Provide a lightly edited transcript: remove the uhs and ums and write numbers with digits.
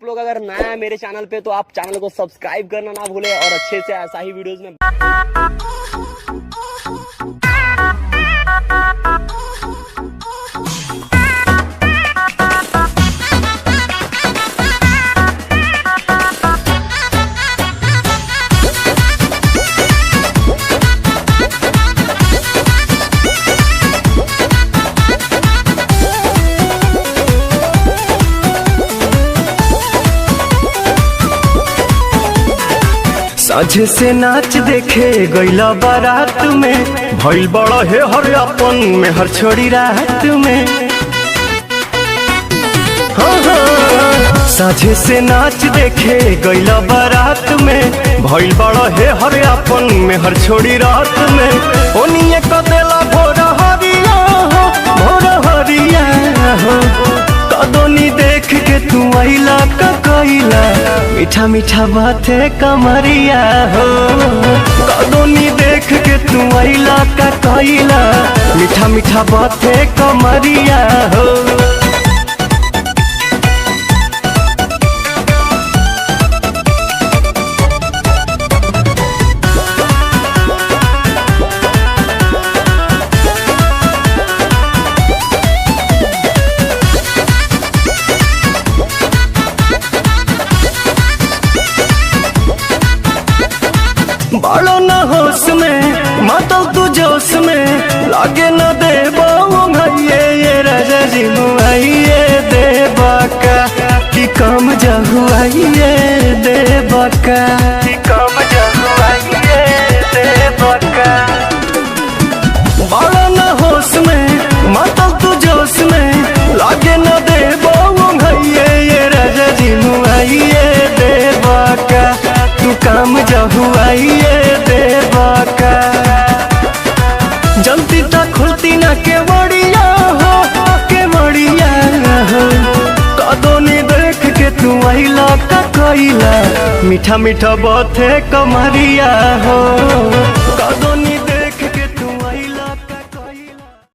आप लोग अगर नया है मेरे चैनल पे तो आप चैनल को सब्सक्राइब करना ना भूले और अच्छे से ऐसा ही वीडियोस में साझे से नाच देखे गईला बारात में भइल बड़ा है हर अपन में हर छोड़ी रात में। हाँ, साझे से नाच देखे गईला बारात में भइल बड़ा है हर अपन में हर छोड़ी रात में। ओनिए क देला भोर हरिया हो भोर हरिया हो कदोनी देख के तू आइला कइला मीठा मीठा बाते कमरिया हो कदोनी देख के तू आइला कइला मीठा मीठा बाते कमरिया हो। बालो न होश में मातल तू जोश में लागे न दे भैये ये राजा जी मुआइए दे बाका कि कम जहुआइए दे बाका कि कम जहुआइए दे बाका। बालो न होश में मातल तू जोश में लागे न दे भैये ये राजा जी मुआइए दे बाका तू काम जहुआइए दे बाका। जल्दी तक खुलती ना के बड़िया हो कदोनी देख के तू आइला का कइला मीठा मीठा बाते कमरिया हो